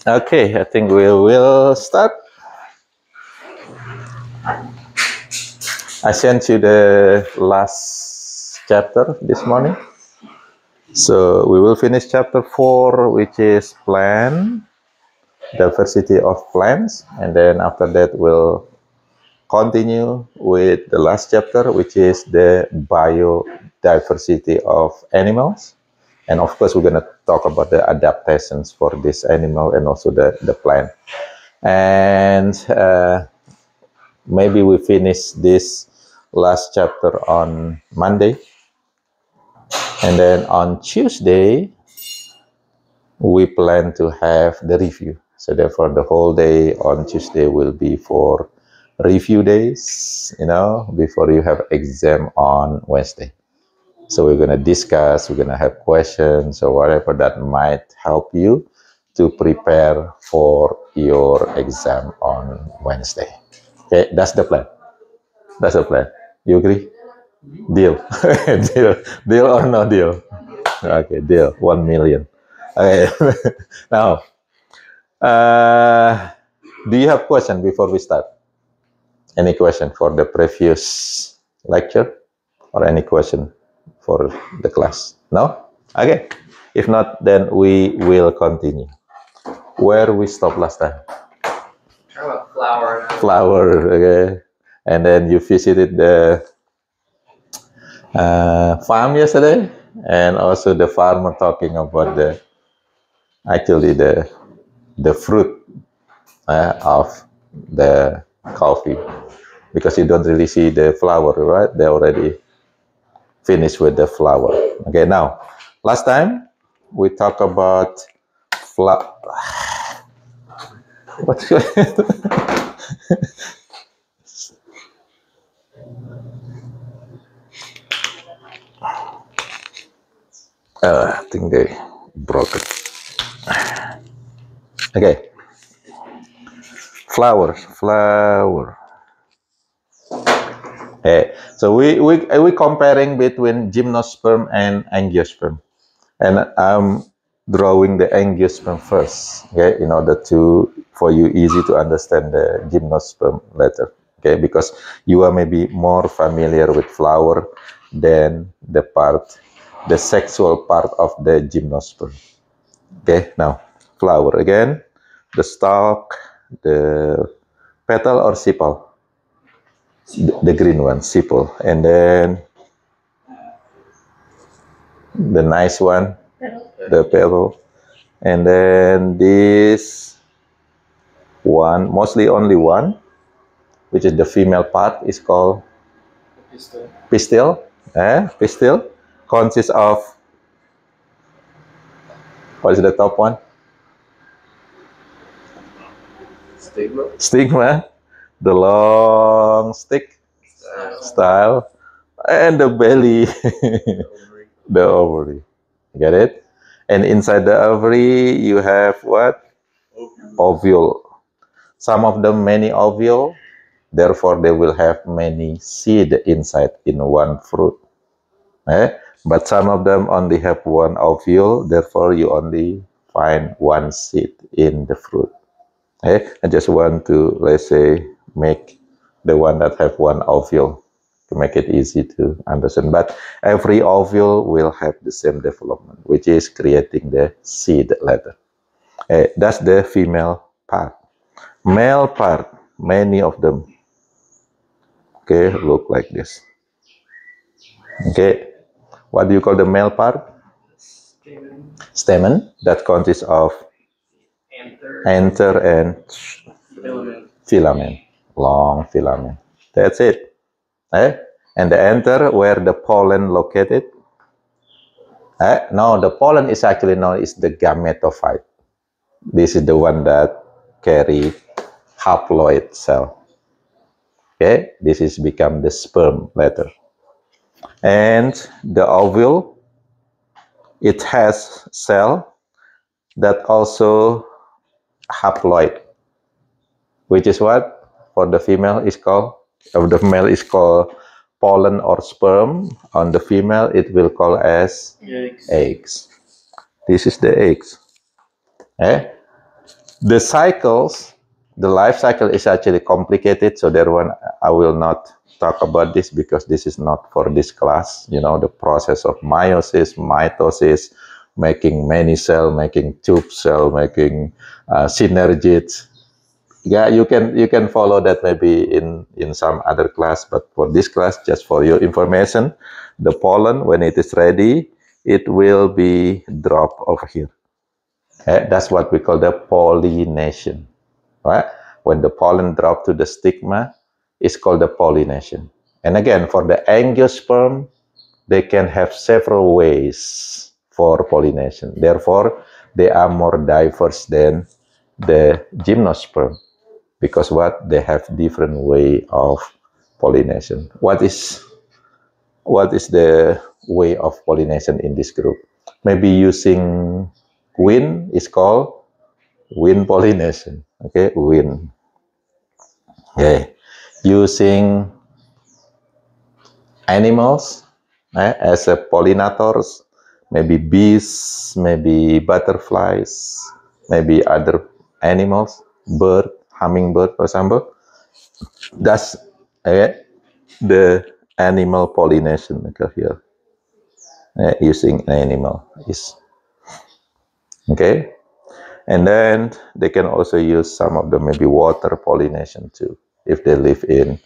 Okay, I think we will start. I sent you the last chapter this morning. So we will finish chapter 4, which is plant, diversity of plants. And then after that, we'll continue with the last chapter, which is the biodiversity of animals. And of course, we're going to talk about the adaptations for this animal and also the plant. And maybe we finish this last chapter on Monday. And then on Tuesday, we plan to have the review. So therefore, the whole day on Tuesday will be for review days, before you have exam on Wednesday. So we're going to discuss, we're going to have questions or whatever that might help you to prepare for your exam on Wednesday. Okay, that's the plan. That's the plan. You agree? Deal. Deal or no deal? Okay, deal. 1 million. Okay. Now, do you have question before we start? Any question for the previous lecture or any question for the class? No? Okay. If not, then we will continue. Where we stopped last time? Flower. Flower, okay. And then you visited the farm yesterday, and also the farmer talking about the fruit of the coffee, because you don't really see the flower, right? They already finished with the flower. Okay, now last time we talked about what's going I think they broke it. Okay. Flower. Okay. So we comparing between gymnosperm and angiosperm, and I'm drawing the angiosperm first. Okay, in order for you easy to understand the gymnosperm later. Okay, because you are maybe more familiar with flower than the sexual part of the gymnosperm. Okay, now flower again, the stalk, the petal or sepal, the green one, sepal, and then the nice one, the petal, and then this one, mostly only one, which is the female part, is called pistil. Pistil consists of, what is the top one? Stigma, the long stick, style, and the belly, the ovary. Get it? And inside the ovary, you have what? Ovule. Some of them many ovule, therefore they will have many seed inside in one fruit. But some of them only have one ovule, therefore you only find one seed in the fruit. I just want to, let's say, make the one that have one ovule to make it easy to understand. But every ovule will have the same development, which is creating the seed later. That's the female part. Male part, many of them, okay, look like this. Okay, what do you call the male part? Stamen. That consists of anther and filament, long filament. That's it. And the anther, where the pollen located? No, the pollen is actually known as the gametophyte. This is the one that carry haploid cell. Okay, this is become the sperm later. And the ovule, it has cell that also haploid, which is what for the female is called, of the male is called pollen or sperm. On the female, it will call as eggs. This is the eggs. Eh? The cycles, the life cycle is actually complicated, so there one I will not talk about this because this is not for this class. You know, the process of meiosis, mitosis, making many cell, making tube cell, making synergids. Yeah, you can follow that maybe in some other class, but for this class, just for your information, the pollen, when it is ready, it will be dropped over here. That's what we call the pollination. Right? When the pollen drop to the stigma, it's called the pollination. And again, for the angiosperm, they can have several ways for pollination. Therefore, they are more diverse than the gymnosperm because what they have different way of pollination. What is the way of pollination in this group? Maybe using wind is called wind pollination. Okay, wind. Okay, using animals as a pollinators, maybe bees, maybe butterflies, maybe other animals, bird, hummingbird, for example. That's the animal pollination here. Using an animal is okay. And then they can also use some of the maybe water pollination too, if they live in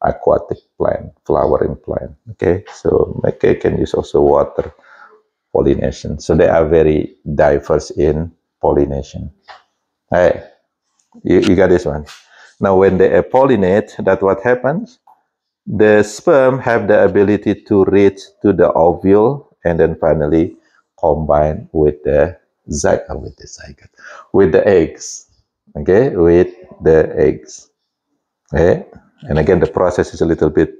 aquatic plant, flowering plant. Okay, so they can use also water pollination. So they are very diverse in pollination. Hey, you got this one. Now, when they pollinate, that's what happens. The sperm have the ability to reach to the ovule and then finally combine with the zygote, with the eggs. Okay, with the eggs. Okay, and again, the process is a little bit,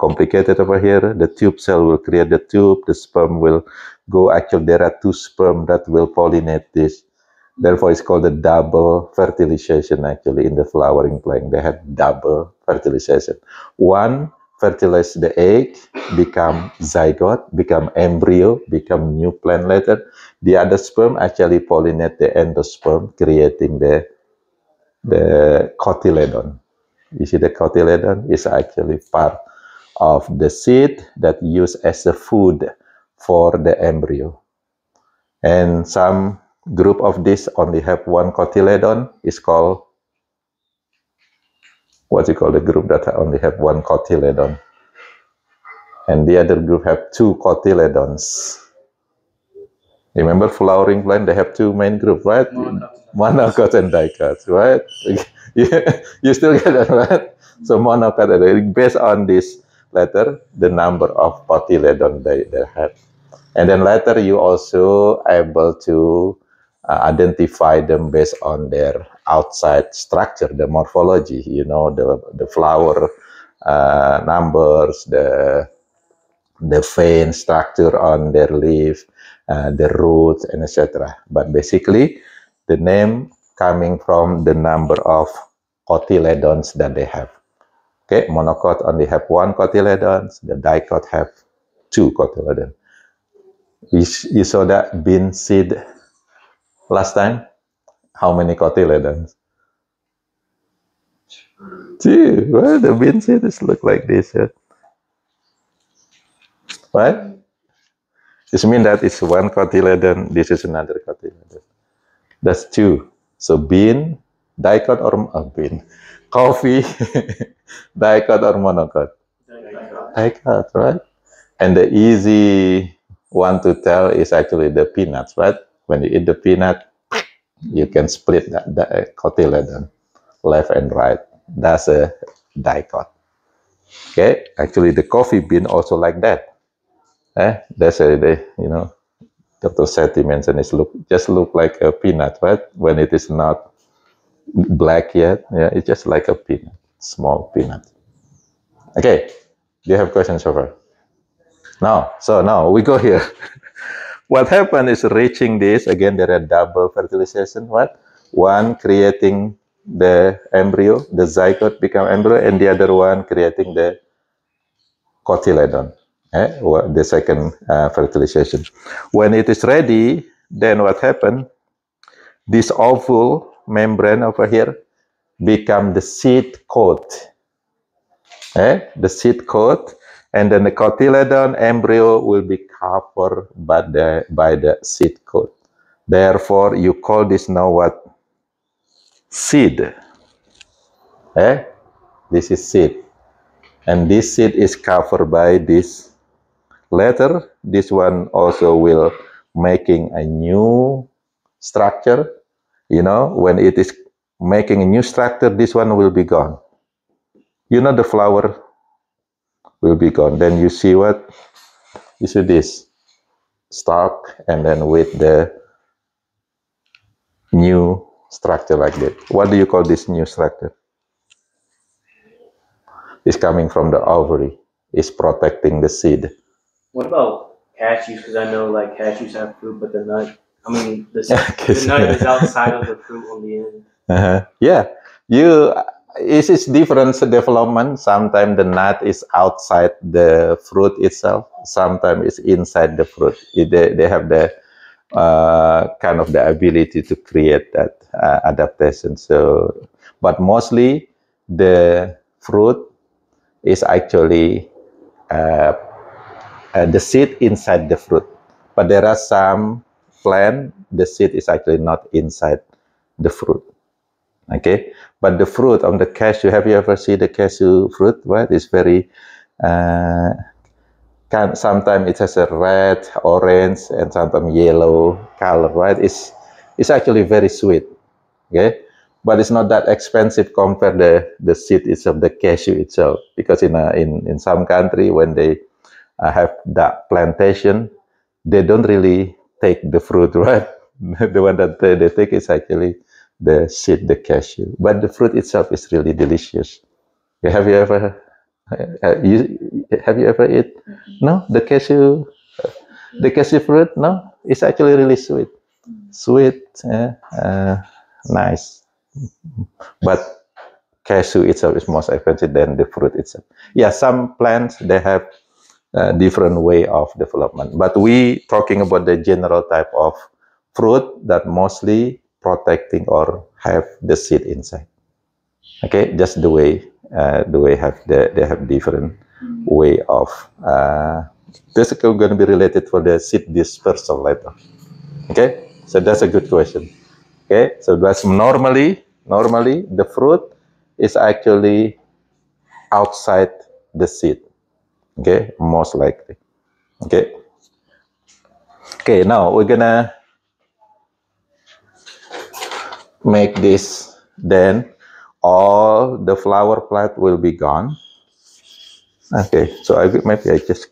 complicated over here. The tube cell will create the tube. The sperm will go. Actually, there are two sperm that will pollinate this. Therefore, it's called a double fertilization. Actually, in the flowering plant, they have double fertilization. One fertilize the egg, become zygote, become embryo, become new plant later. The other sperm actually pollinate the endosperm, creating the cotyledon. You see, the cotyledon is actually part of the seed that used as a food for the embryo. And some group of this only have one cotyledon. Is called, what you call the group that only have one cotyledon? And the other group have two cotyledons. Remember flowering plant, they have two main groups, right? Monocot and dicot, right? You still get that, right? So monocot, based on this letter, the number of cotyledon they have. And then later you also able to identify them based on their outside structure, the morphology, the flower numbers, the vein structure on their leaf, the roots, and etc. But basically, the name coming from the number of cotyledons that they have. Okay, monocot only have one cotyledon, the dicot have two cotyledons. You saw that bean seed last time? How many cotyledons? Two. Well, the bean seed is look like this. Yeah? Right? This means that it's one cotyledon, this is another cotyledon. That's two. So bean, dicot or bean, coffee, dicot or monocot? Dicot, right? And the easy one to tell is actually the peanuts, right? When you eat the peanut, you can split the cotyledon, left and right. That's a dicot. Okay, actually the coffee bean also like that. That's Dr. Seti mentioned it just look like a peanut, right? When it is not black yet, yeah, it's just like a peanut, small peanut. Okay, do you have questions so far? No, so now we go here. What happened is reaching this, again, there are double fertilization, right? One creating the embryo, the zygote become embryo, and the other one creating the cotyledon, the second fertilization. When it is ready, then what happened? This oval membrane over here become the seed coat. The seed coat, and then the cotyledon embryo will be covered by the seed coat. Therefore, you call this now what? Seed. This is seed. And this seed is covered by this letter. This one also will making a new structure. You know, when it is making a new structure, this one will be gone. You know, the flower will be gone. Then you see what? You see this stalk, and then with the new structure like that. What do you call this new structure? It's coming from the ovary. It's protecting the seed. What about cashews? Because I know like cashews have fruit, but the nut, the nut is outside of the fruit on the end. Yeah, it's different development. Sometimes the nut is outside the fruit itself. Sometimes it's inside the fruit. They have the kind of the ability to create that adaptation. So, but mostly the fruit is actually the seed inside the fruit. But there are some plant, the seed is actually not inside the fruit. Okay, but the fruit on the cashew, have you ever seen the cashew fruit? Right, it's very sometimes it has a red, orange, and sometimes yellow color. Right, it's actually very sweet. Okay, but it's not that expensive compared the seed itself, the cashew itself, because in some country when they have that plantation, they don't really take the fruit, right? The one that they take is actually the seed, the cashew. But the fruit itself is really delicious. Have you ever eat? No, the cashew fruit. No, it's actually really sweet, nice. But cashew itself is most expensive than the fruit itself. Yeah, some plants they have different way of development, but we talking about the general type of fruit that mostly protecting or have the seed inside. Okay, just the way they have different way of this is going to be related for the seed dispersal later. Okay, so that's a good question. Okay, so that's normally the fruit is actually outside the seed. Okay, most likely. Okay. Okay, now we're gonna make this, then all the flower plant will be gone. Okay, so maybe I just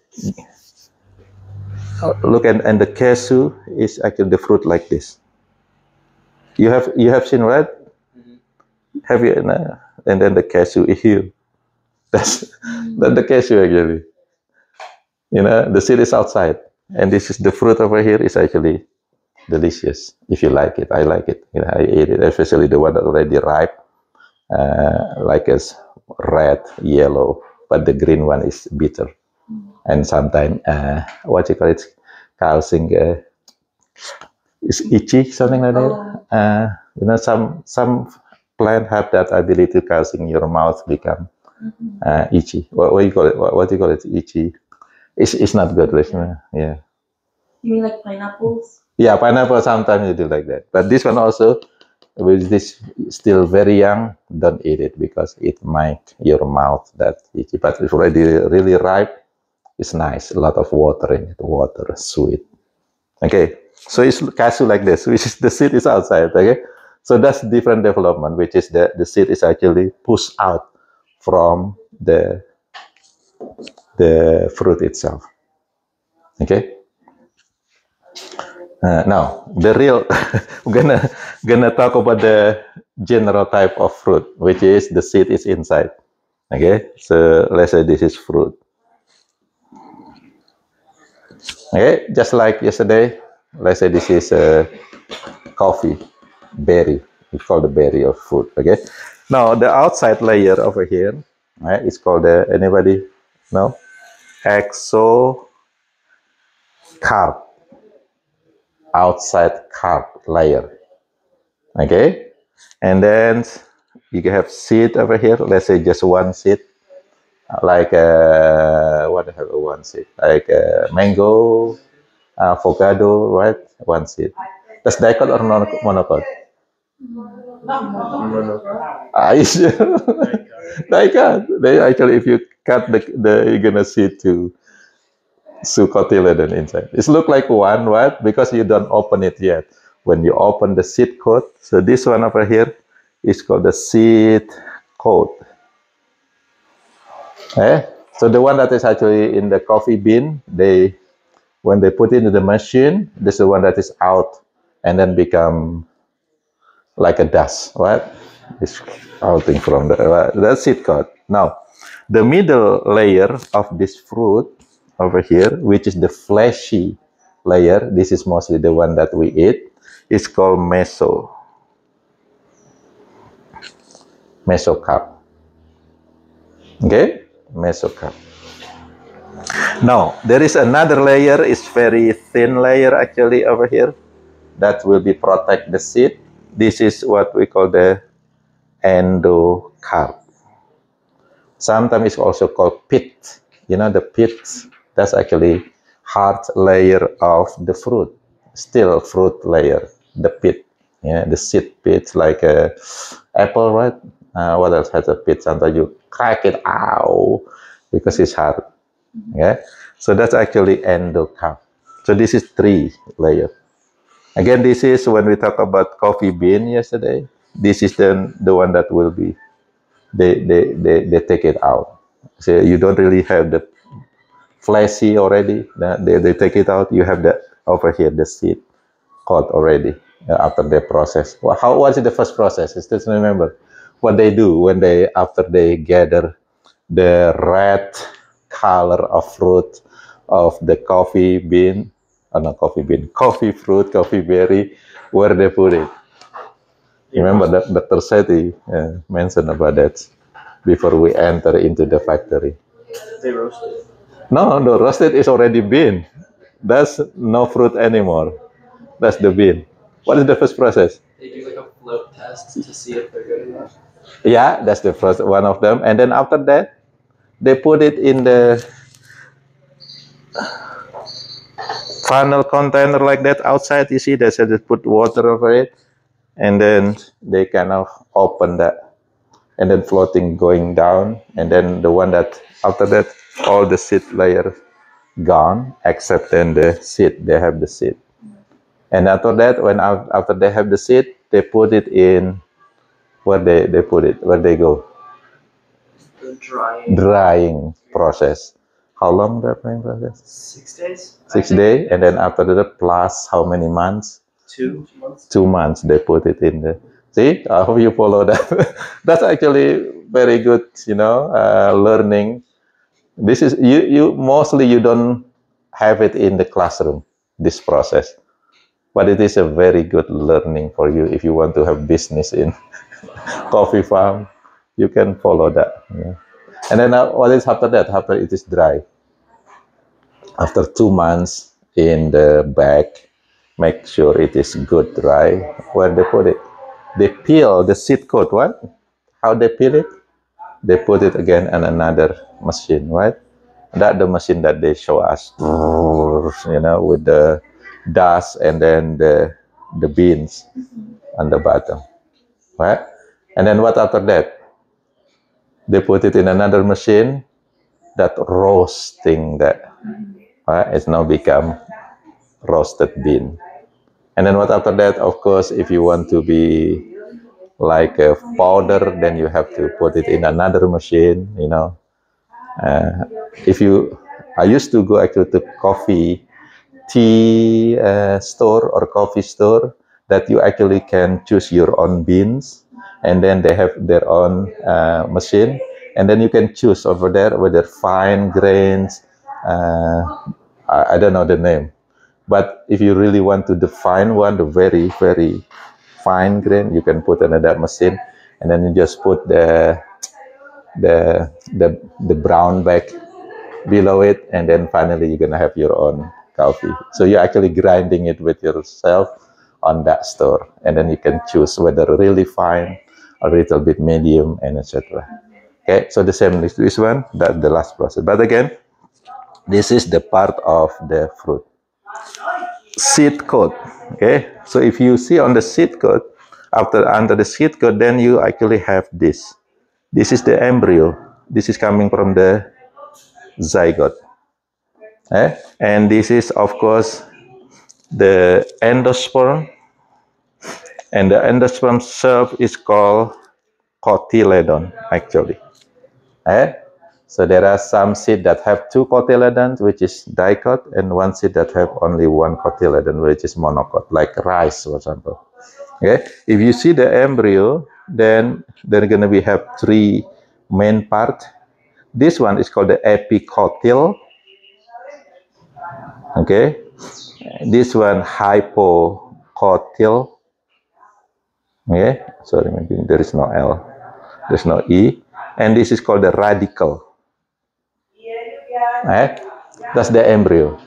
look, and the cashew is actually the fruit like this. You have seen, right? Have you? And then the cashew is here. That's the cashew actually. You know, the seed is outside, and this is the fruit over here. Is actually delicious if you like it. I like it. You know, I ate it, especially the one that already ripe, like as red, yellow, but the green one is bitter. And sometimes what you call it, causing is itchy, something like that. You know, some plant have that ability to causing your mouth become itchy. What do you call it? What do you call it? Itchy. It's not good, right? Yeah. You mean like pineapples? Yeah, pineapple sometimes you do like that. But this one also, with this still very young, don't eat it because it might your mouth that itchy. But if already really ripe, it's nice. A lot of water in it, water, sweet. Okay, so it's cashew like this, which is the seed is outside. Okay, so that's different development, which is the seed is actually pushed out from the fruit itself. Okay. Now the real we're gonna talk about the general type of fruit, which is the seed is inside. Okay, so let's say this is fruit. Okay, just like yesterday, let's say this is a coffee berry. It's called the berry of fruit. Okay, now the outside layer over here, right, is called the anybody know? Exocarp. Outside carp layer. Okay, and then you have seed over here. Let's say just one seed, like what the hell one seed, like mango, avocado, right? One seed. That's dicot or monocot? Are you sure? Dicot. They actually, if you cut you're gonna see two cotyledon inside. It look like one, right? Because you don't open it yet. When you open the seed coat, so this one over here is called the seed coat. So the one that is actually in the coffee bean, when they put it into the machine, this is the one that is out and then become like a dust, right? It's outing from the seed coat. Now, the middle layer of this fruit over here, which is the fleshy layer, this is mostly the one that we eat, is called mesocarp. Okay, mesocarp. Now, there is another layer, it's very thin layer actually over here, that will be protect the seed. This is what we call the endocarp. Sometimes it's also called pit. You know, the pit, that's actually hard layer of the fruit, still fruit layer, the pit. Yeah, the seed pit, like a apple, right? What else has a pit? Sometimes you crack it out because it's hard. Yeah, so that's actually endocarp. So this is 3 layer. Again, this is when we talk about coffee bean yesterday. This is the one that will be they take it out. So you don't really have the fleshy already. They take it out. You have the over here the seed coat already after the process. Well, how was it the first process? I still remember what they do when after they gather the red color of fruit of the coffee bean, coffee fruit, coffee berry, where they put it. Remember that Dr. Seti mentioned about that before we enter into the factory. They roast it. No, the roasted is already bean. That's no fruit anymore. That's the bean. What is the first process? They do like a float test to see if they're good enough. Yeah, that's the first one of them. And then after that, they put it in the funnel container like that outside. You see, they put water over it. And then they kind of open that. And then floating going down. And then the one that, after that, all the seed layer gone, except then the seed. They have the seed. And after that, after they have the seed, they put it in where they put it, where they go. The drying. Drying process. How long the drying process? 6 days. 6 days, and then after that, plus how many months? 2 months. 2 months. They put it in the. See, I hope you follow that. That's actually very good. Learning. This is you mostly you don't have it in the classroom. This process. But it is a very good learning for you if you want to have business in coffee farm. You can follow that. Yeah. And then what is after that? After it is dry. After 2 months in the bag, make sure it is good dry. Where they put it? They peel the seed coat. What? How they peel it? They put it again in another machine, right? That the machine that they show us, with the dust and then the beans on the bottom, right? And then what after that? They put it in another machine that roasting that, right? It's now become roasted bean. And then what after that? Of course, if you want to be like a powder, then you have to put it in another machine, I used to go actually to tea store or coffee store that you actually can choose your own beans, and then they have their own machine, and then you can choose over there whether fine grains. I don't know the name, but if you really want to define one, the very very fine grain, you can put another machine, and then you just put the brown bag below it, and then finally you're gonna have your own coffee. So you're actually grinding it with yourself, on that store, and then you can choose whether really fine or a little bit medium, and etc. Okay, so the same with this one, that's the last process. But again, this is the part of the fruit. Seed coat. Okay, so if you see on the seed coat, under the seed coat, then you actually have this. This is the embryo. This is coming from the zygote. And this is, of course, the endosperm. And the endosperm cell is called cotyledon, actually. So there are some seeds that have two cotyledons, which is dicot, and one seed that have only one cotyledon, which is monocot, like rice, for example. Okay, if you see the embryo, then they're going to have three main parts. This one is called the epicotyl. Okay, this one hypocotyl. Okay, sorry, maybe there is no L, there's no E, and this is called the radicle. That's the embryo.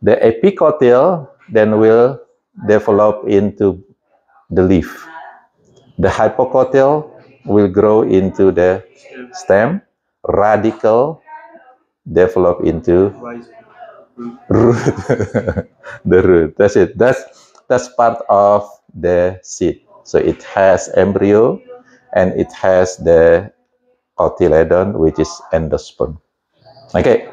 The epicotyl then will develop into the leaf. The hypocotyl will grow into the stem. Radicle develop into root. The root. That's it. That's part of the seed. So it has embryo and it has the cotyledon, which is endosperm. Okay.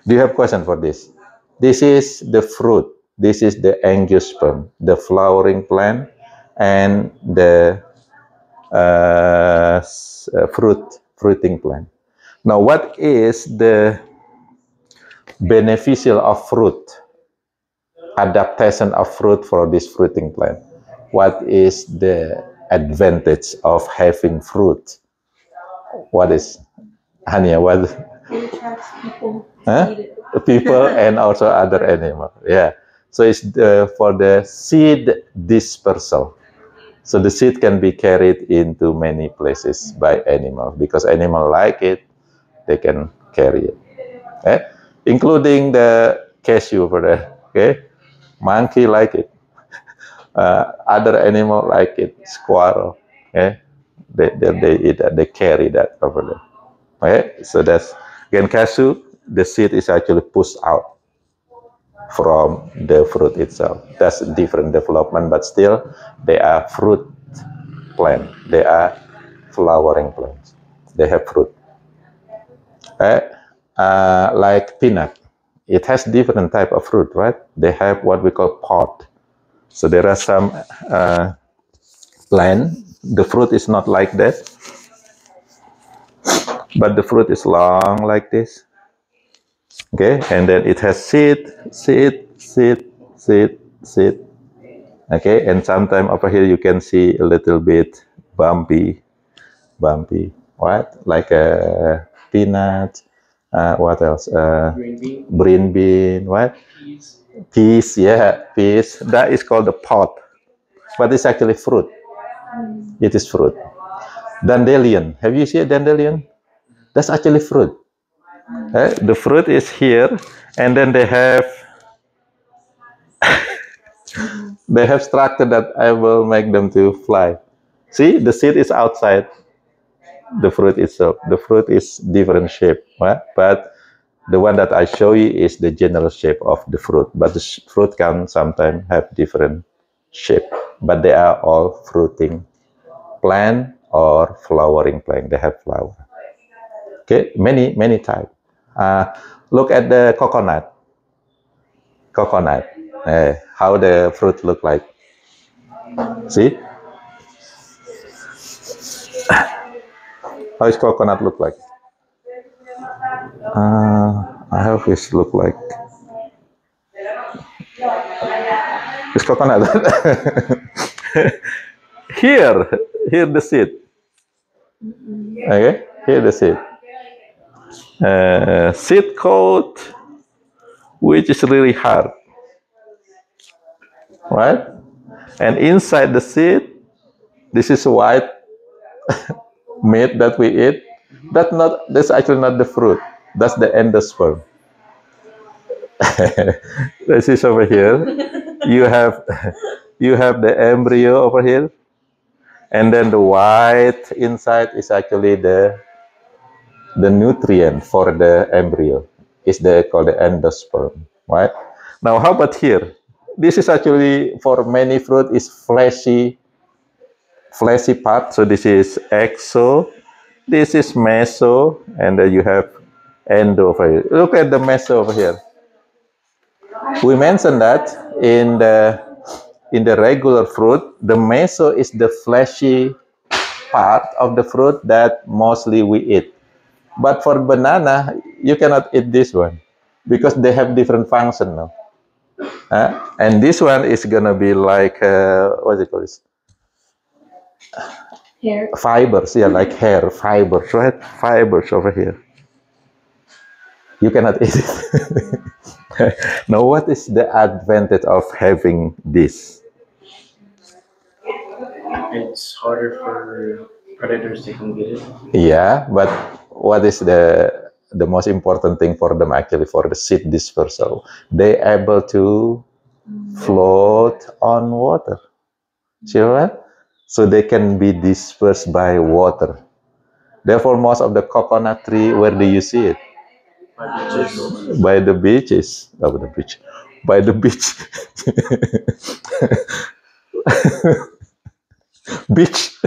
Do you have a question for this? This is the fruit. This is the angiosperm, the flowering plant, and the fruiting plant. Now, what is the beneficial of fruit? Adaptation of fruit for this fruiting plant. What is the advantage of having fruit? What is, Hania? What? It attracts people. People and also other animals. Yeah. So it's for the seed dispersal. So the seed can be carried into many places by animals because animals like it, they can carry it. Okay? Including the cashew over there. Okay, monkey like it. Other animal like it. Squirrel. Okay, they eat that. They carry that over there. Okay, so that's again cashew. The seed is actually pushed out from the fruit itself. That's a different development, but still they are fruit plant. They are flowering plants. They have fruit. Like peanut, it has different type of fruit, right? They have what we call pod. So there are some plant. The fruit is not like that, but the fruit is long like this. Okay, and then it has seed. Okay, and sometimes over here you can see a little bit bumpy, right? Like a peanut. What else? Green bean, what? Peas, yeah, peas. That is called the pod, but it's actually fruit. It is fruit. Dandelion. Have you seen dandelion? That's actually fruit. The fruit is here, and then they have they have structure that I will make them to fly. See, the seed is outside the fruit itself. The fruit is different shape, right? But the one that I show you is the general shape of the fruit. But the fruit can sometimes have different shape. But they are all fruiting plant or flowering plant. They have flower. Okay, many types. Look at the coconut. How the fruit look like. See? How is coconut look like? How fish look like? It's coconut. Here the seed. Okay, here the seed. Seed coat, which is really hard, right? And inside the seed, this is white meat that we eat. That's actually not the fruit. That's the endosperm. This is over here. You have you have the embryo over here, and then the white inside is actually the nutrient for the embryo. Is called the endosperm, right? Now, how about here? This is actually for many fruit is fleshy part. So this is exo, this is meso, and then you have endo over here. Look at the meso over here. We mentioned that in the regular fruit, the meso is the fleshy part of the fruit that mostly we eat. But for banana, you cannot eat this one because they have different function now. And this one is gonna be like what do you call this? Hair. Fibers, yeah, like hair fibers, right? Fibers over here. You cannot eat it. Now, what is the advantage of having this? It's harder for predators to come get it. Yeah, but what is the most important thing for them actually for the seed dispersal? They able to float on water. See what? So they can be dispersed by water. Therefore, most of the coconut tree, where do you see it? By the beaches. Oh, the beach. By the beach. Beach.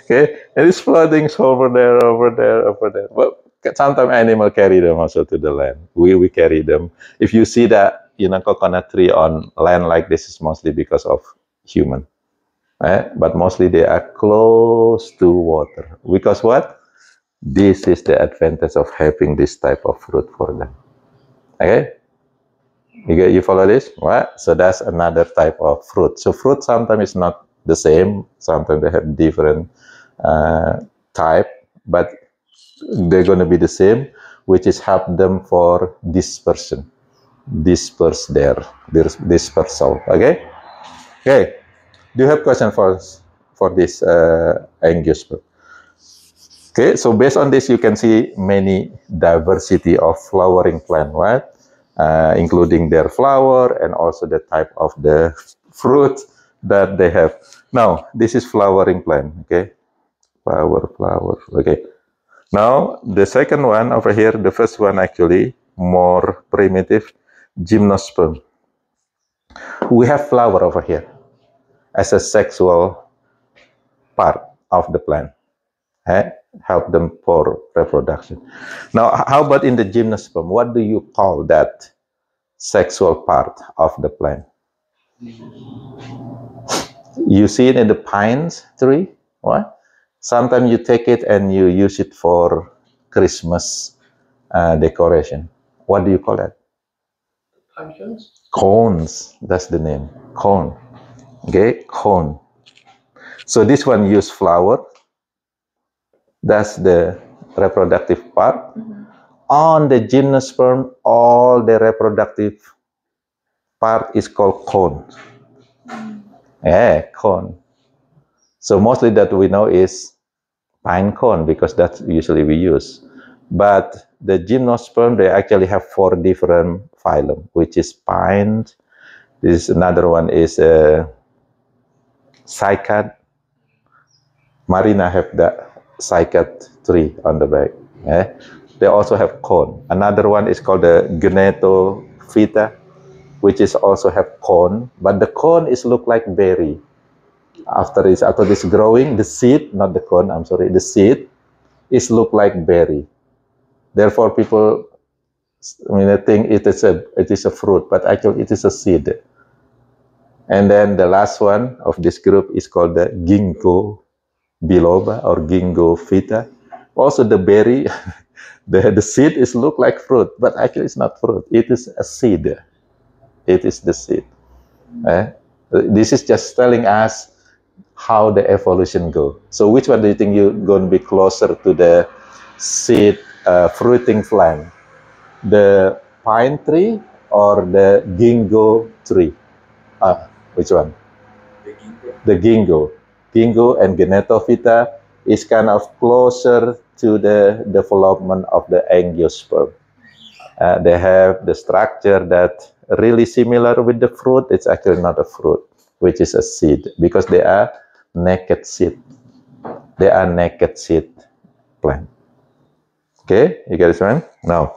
Okay, and it's floating over there. Well, sometimes animals carry them also to the land. We carry them. If you see that, coconut tree on land like this is mostly because of human. But mostly they are close to water. Because what? This is the advantage of having this type of fruit for them. Okay? You follow this? Right? So that's another type of fruit. So fruit sometimes is not the same. Sometimes they have different type, but they're going to be the same, which is help them for dispersion. Disperse dispersal. Okay? Okay. Do you have question for this angiosperm? Okay, so based on this, you can see many diversity of flowering plant, right? Including their flower and also the type of the fruit that they have. Now, this is flowering plant, okay? Flower, okay. Now, the second one over here, the first one actually, more primitive, gymnosperm. We have flower over here as a sexual part of the plant. Help them for reproduction. Now, how about in the gymnosperm? What do you call that sexual part of the plant? You see it in the pine tree. What? Sometimes you take it and you use it for Christmas decoration. What do you call that? Pine cones? Cones. That's the name. Cone. Okay, cone. So this one use flower. That's the reproductive part. On the gymnosperm, all the reproductive part is called cone. Cone. So mostly that we know is pine cone because that's usually we use. But the gymnosperm, they actually have 4 different phylum, which is pine. This another one is cycad. Marina have the cycad tree on the back. They also have cone. Another one is called the Gnetophyta, which is also have cone, but the cone is look like berry. After this growing, the seed, not the cone, I'm sorry, the seed is look like berry. Therefore, people think it is a fruit, but actually it is a seed. And then the last one of this group is called the ginkgo biloba or ginkgo vita. Also the berry, the seed is look like fruit, but actually it's not fruit. It is a seed. It is the seed. This is just telling us how the evolution go. So which one do you think you're going to be closer to the seed fruiting plant? The pine tree or the ginkgo tree? Which one? The ginkgo. Ginkgo and Gnetophyta is kind of closer to the development of the angiosperm. They have the structure that really similar with the fruit, it's actually not a fruit, which is a seed, because they are naked seed. They are naked seed plant. Okay, you get this one? Now,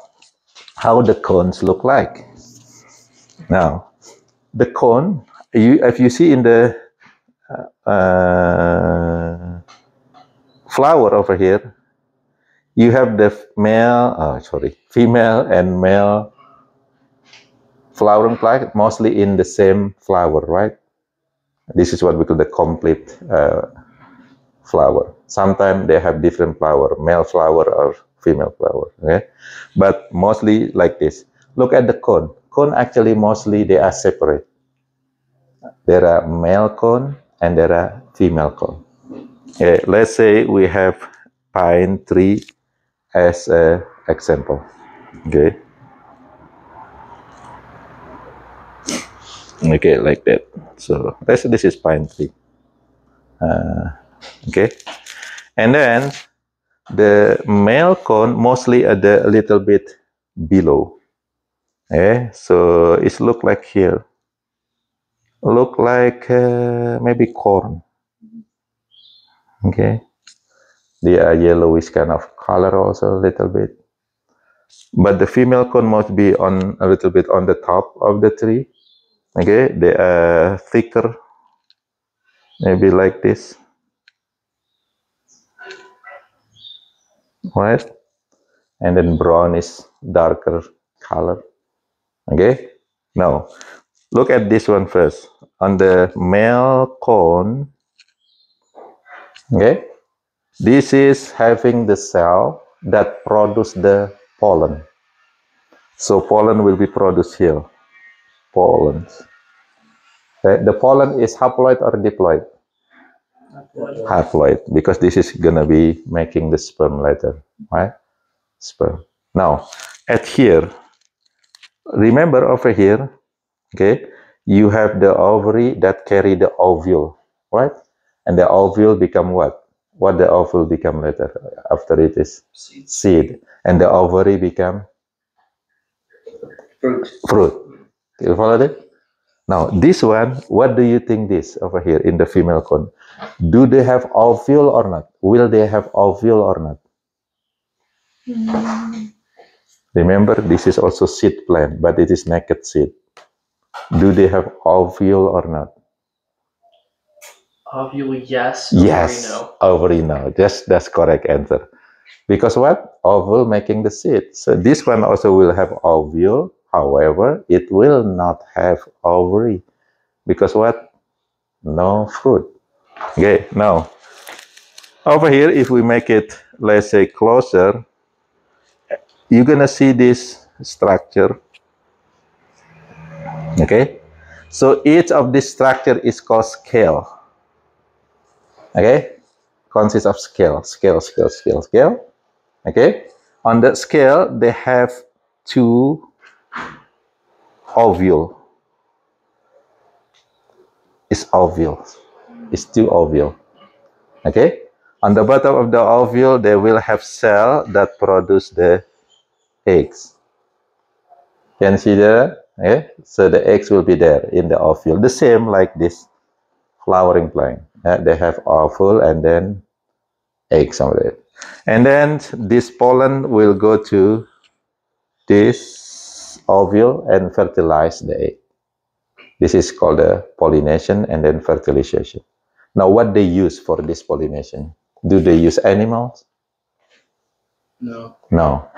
how the cones look like? Now, the cone, if you see in the flower over here, you have the female and male flowering plant, mostly in the same flower, right? This is what we call the complete flower. Sometimes they have different flower, male flower or female flower, okay? But mostly like this. Look at the cone. Cone actually mostly they are separate. There are male cone and there are female cone. Okay, let's say we have pine tree as an example. Okay. Okay, like that. So let's say this is pine tree. Okay. And then the male cone mostly at the a little bit below. Okay. So it look like here. Look like maybe corn. Okay. They are yellowish kind of color also a little bit. But the female cone must be on a little bit on the top of the tree. Okay, they are thicker, maybe like this, right? And then brown is darker color. Okay, now look at this one first. On the male cone, okay, this is having the cell that produce the pollen. So pollen will be produced here. Pollen. Okay? The pollen is haploid or diploid? Haploid, because this is gonna be making the sperm later, right? Sperm. Now, at here, remember over here, okay, you have the ovary that carry the ovule, right? And the ovule become what? What the ovule become later after it is seed, and the ovary become fruit. You follow it? Now, this one, what do you think this over here in the female cone? Do they have ovule or not? Will they have ovule or not? Remember, this is also seed plant, but it is naked seed. Do they have ovule or not? Ovule, yes. Yes, ovary no. That's correct answer. Because what? Ovule making the seed. So this one also will have ovule. However, it will not have ovary. Because what? No fruit. Okay, now, over here, if we make it, let's say, closer, you're gonna see this structure. Okay? So each of this structure is called scale. Okay? Consists of scale. Okay? On the scale, they have two ovule. It's ovule. It's two ovule. Okay? On the bottom of the ovule, they will have cell that produce the eggs. Can you see there? Okay? So the eggs will be there in the ovule. The same like this flowering plant. They have ovule and then eggs on it. And then this pollen will go to this ovule and fertilize the egg. This is called the pollination and then fertilization. Now, what they use for this pollination? Do they use animals? No. No,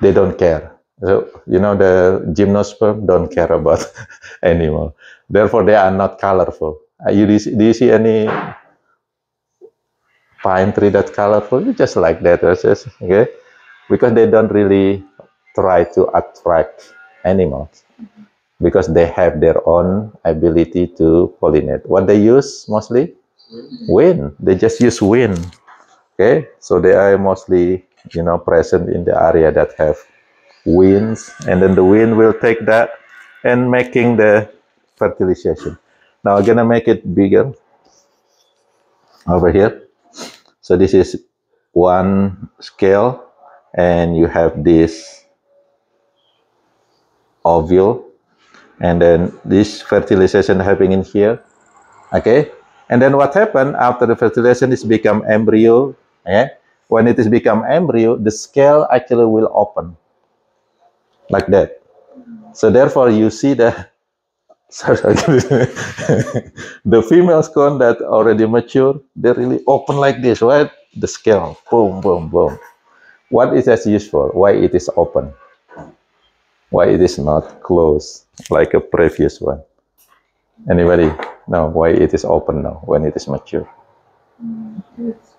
they don't care. So, you know, the gymnosperm don't care about animal. Therefore, they are not colorful. Do you see any pine tree that's colorful? It's just like that, okay? Because they don't really try to attract animals. Because they have their own ability to pollinate. What they use mostly? Wind. They just use wind. Okay, so they are mostly, you know, present in the area that have winds, and then the wind will take that and making the fertilization. Now I'm gonna make it bigger over here. So this is one scale, and you have this ovule, and then this fertilization happening here. Okay, and then what happened after the fertilization is become embryo. Okay, when it is become embryo, the scale actually will open like that. So therefore, you see the the female cone that already mature, they really open like this, right? The scale, boom, boom, boom. What is that used for? Why it is open? Why it is not closed like a previous one? Anybody know why it is open now when it is mature? It's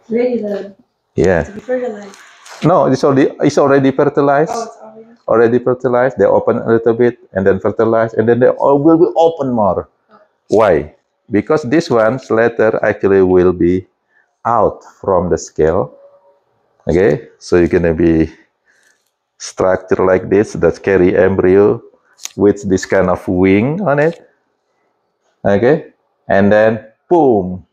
ready to be fertilized. No, it's already fertilized. Oh, it's already fertilized. They open a little bit and then fertilize, and then they all will be open more. Why? Because this ones later actually will be out from the scale. Okay, so you're gonna be structure like this that carry embryo with this kind of wing on it. Okay, and then boom,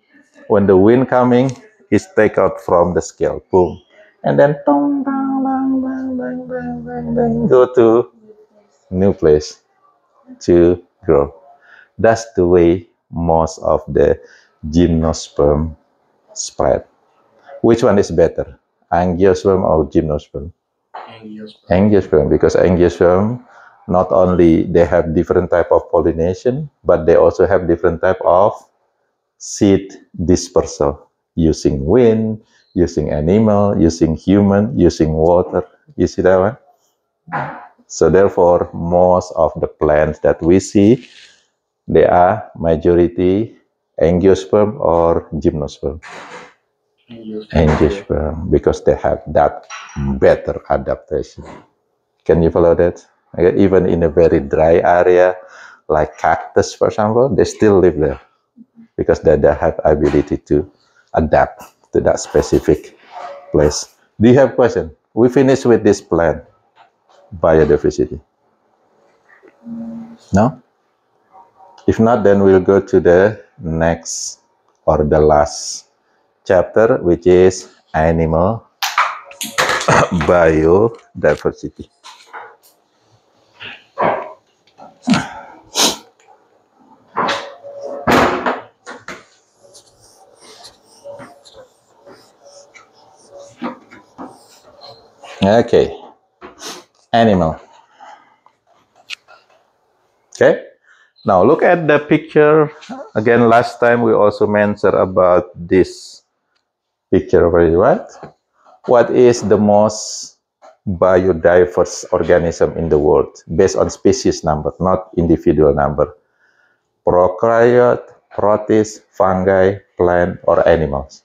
when the wind coming, is take out from the scale. Boom, and then bang, bang, bang, bang, bang, bang, bang, bang, go to new place to grow. That's the way most of the gymnosperm spread. Which one is better, angiosperm or gymnosperm? Angiosperm, because angiosperm not only they have different type of pollination, but they also have different type of seed dispersal using wind, using animal, using human, using water. You see that one? So therefore, most of the plants that we see, they are majority angiosperm or gymnosperm. Angiosperm, because they have that better adaptation. Can you follow that? Okay, even in a very dry area, like cactus, for example, they still live there because they have ability to adapt to that specific place. Do you have question? We finish with this plant biodiversity. No? If not, then we'll go to the next or the last chapter, which is animal biodiversity. Okay, animal. Okay, now look at the picture again. Last time we also mentioned about this picture already, right? What is the most biodiverse organism in the world based on species number, not individual number? Prokaryote, protist, fungi, plant, or animals?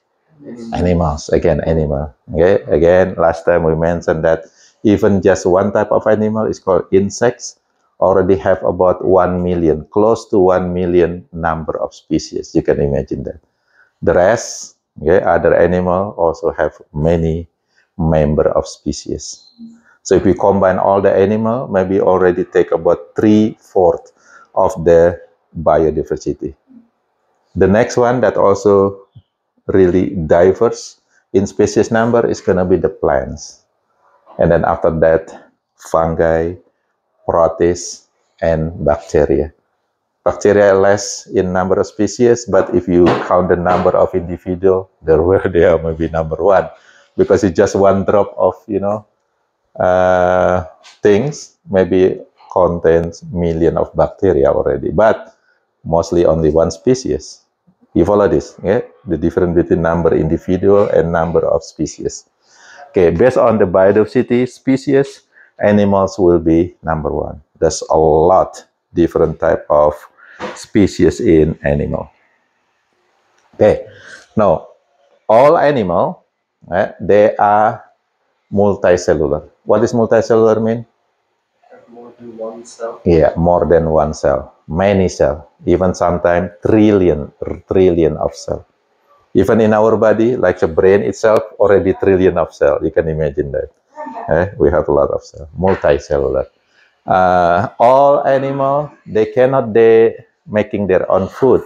Animals, again, animal. Okay, again, last time we mentioned that even just one type of animal is called insects, already have about 1 million, close to 1 million number of species. You can imagine that. The rest, okay, other animal also have many member of species. So if we combine all the animal, maybe already take about 3/4 of the biodiversity. The next one that also really diverse in species number is going to be the plants. And then after that, fungi, protists, and bacteria. Bacteria less in number of species, but if you count the number of individual, they are maybe number one, because it's just one drop of, things, maybe contains million of bacteria already, but mostly only one species. You follow this, yeah? The difference between number individual and number of species. Okay, based on the biodiversity species, animals will be number one. There's a lot different type of species in animal. Okay, now all animal, they are multicellular. What does multicellular mean? More than one cell. Yeah, more than one cell, many cell, even sometimes trillion of cell. Even in our body, like the brain itself, already trillion of cell. You can imagine that. We have a lot of cell, multicellular. All animal, they making their own food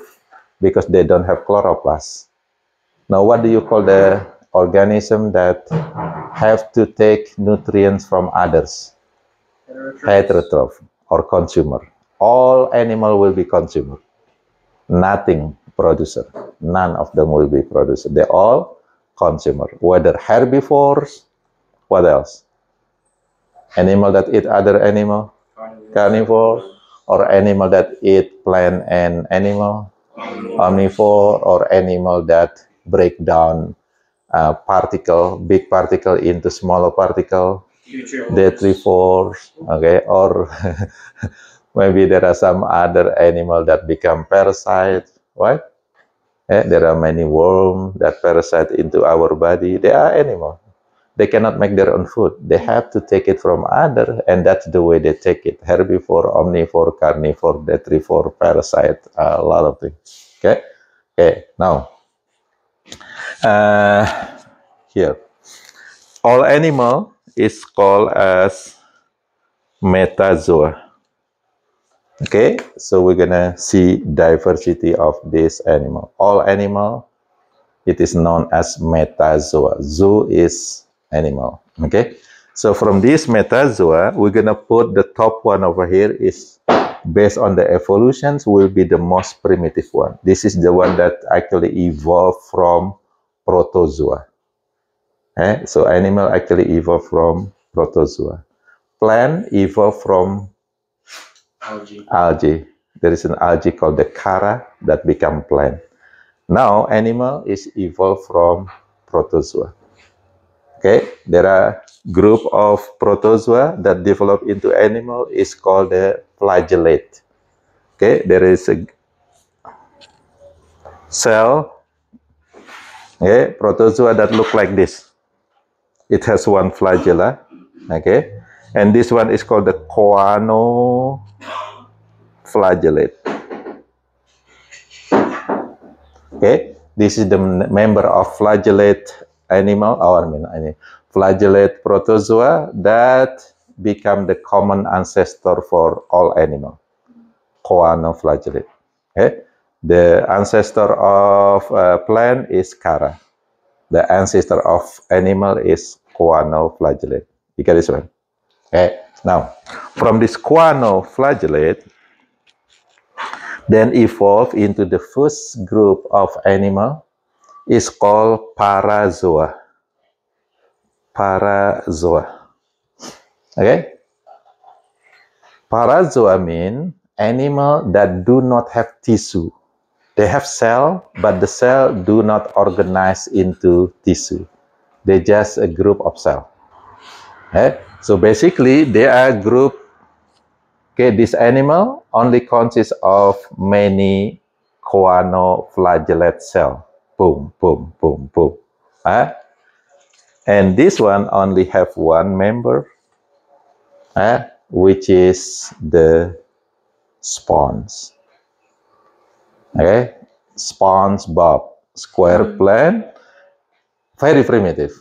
because they don't have chloroplast. Now, what do you call the organism that have to take nutrients from others? Heterotroph or consumer. all animal will be consumer. Nothing producer. None of them will be producer. They all consumer. Whether herbivores, what else? Animal that eat other animal, carnivore, or animal that eat plant and animal, omnivore, or animal that break down big particle into smaller particle, detrivores, okay, or maybe there are some other animal that become parasite, right? There are many worms that parasite into our body. They are animal. They cannot make their own food. They have to take it from other, and that's the way they take it. Herbivore, omnivore, carnivore, detrivore, parasite, a lot of things. Okay. Okay. Now, here, all animal is called as metazoa. Okay, so we're gonna see diversity of this animal. All animal, it is known as metazoa. Zoo is animal. Okay, so from this metazoa, we're gonna put the top one over here is based on the evolutions will be the most primitive one. This is the one that actually evolved from protozoa. So animal actually evolved from protozoa. Plant evolved from algae. There is an algae called the chara that become plant. Now animal is evolved from protozoa. Okay, there are group of protozoa that develop into animal is called the flagellate. Okay, there is a cell, okay, protozoa that look like this. It has one flagella, okay, and this one is called the choanoflagellate. Okay, this is the member of flagellate animal, or flagellate protozoa that become the common ancestor for all animal. Choanoflagellate. Okay, the ancestor of plant is chara. The ancestor of animal is choanoflagellate. You get this one? Okay. Now, from this choanoflagellate, then evolve into the first group of animal is called parazoa. Parazoa. Okay? Parazoa mean animal that do not have tissue. They have cell, but the cell do not organize into tissue. They just a group of cell. Okay? So basically, they are group. Okay, this animal only consists of many choanoflagellate cell. Boom, boom, boom, boom. And this one only have one member, which is the spawns. Okay, SpongeBob SquarePants, very primitive.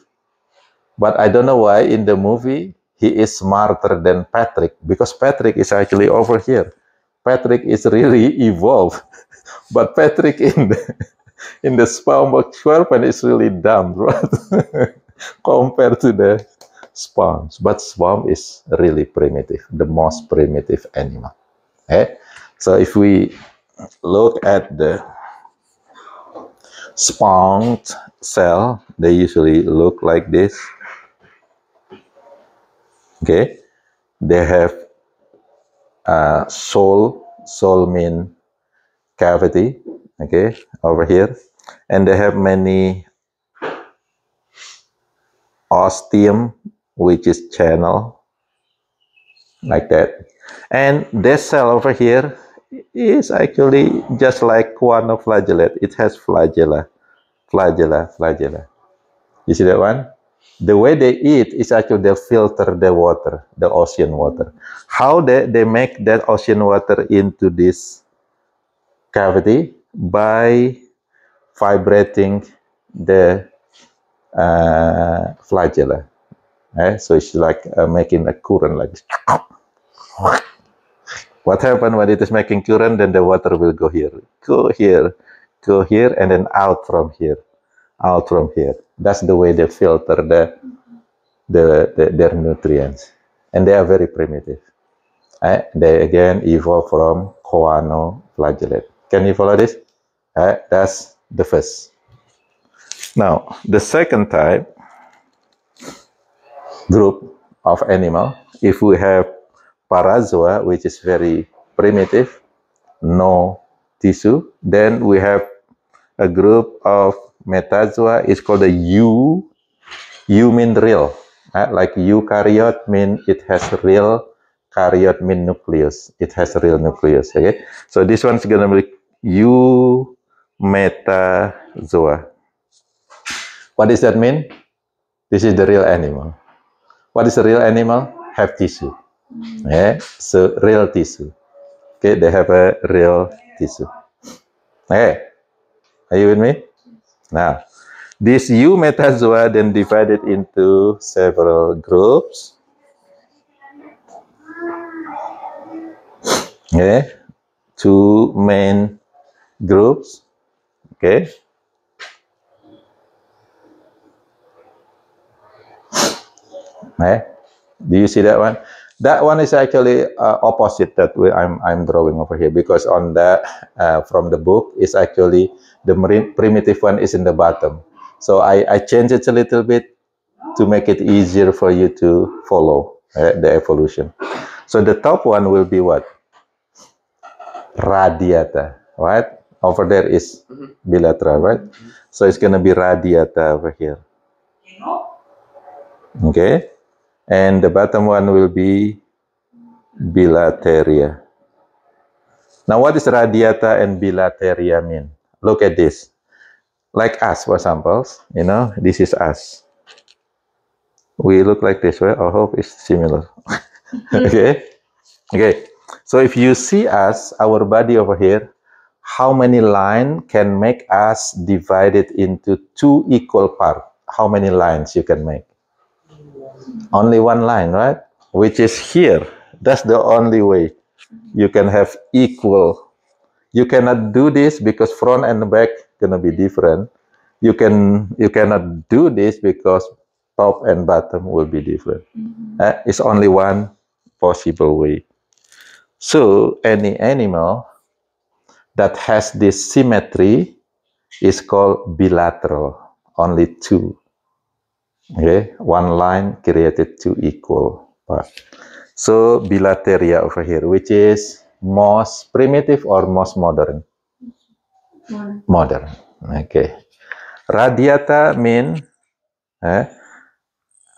But I don't know why in the movie he is smarter than Patrick, because Patrick is actually over here. Patrick is really evolved, but Patrick in the SpongeBob SquarePants is really dumb, right? Compared to the Sponge. But Sponge is really primitive, the most primitive animal. Okay? So if we look at the sponge cell, they usually look like this. Okay, they have soul mean cavity, okay, over here, and they have many ostium, which is channel, like that. And this cell over here is actually just like choanoflagellate. It has flagella. You see that one? The way they eat is actually they filter the water, the ocean water. How they make that ocean water into this cavity? By vibrating the flagella. So it's like making a current like this. What happens when it is making current? Then the water will go here, and then out from here. That's the way they filter their nutrients, and they are very primitive. They again evolve from choanoflagellate. Can you follow this? That's the first. Now, the second type group of animal, if we have parazoa, which is very primitive, no tissue, then we have a group of metazoa, is called the U mean real. Like eukaryote mean it has real, karyote mean nucleus. It has a real nucleus. Okay, so this one's gonna be eumetazoa. What does that mean? This is the real animal. What is a real animal? Have tissue. Yeah, so real tissue. Okay, they have a real tissue. Okay, are you with me? Now, this eumetazoa then divided into several groups. Okay, two main groups. Okay. Do you see that one? That one is actually opposite that way I'm drawing over here, because on the from the book is actually the primitive one is in the bottom. So I changed it a little bit to make it easier for you to follow the evolution. So the top one will be what? Radiata, right? Over there is bilateral, right? So it's going to be radiata over here. Okay. And the bottom one will be bilateria. Now, what does radiata and bilateria mean? Look at this. Like us, for example, you know, this is us. We look like this, right? I hope it's similar. Okay. Okay. So if you see us, our body over here, how many lines can make us divided into two equal parts? How many lines you can make? Only one line, right? Which is here. That's the only way you can have equal. You cannot do this because front and back gonna be different. You cannot do this because top and bottom will be different. It's only one possible way. So any animal that has this symmetry is called bilateral. Only two. Okay, one line created two equal parts. So bilateria over here, which is most primitive or most modern? Modern. Okay. Radiata mean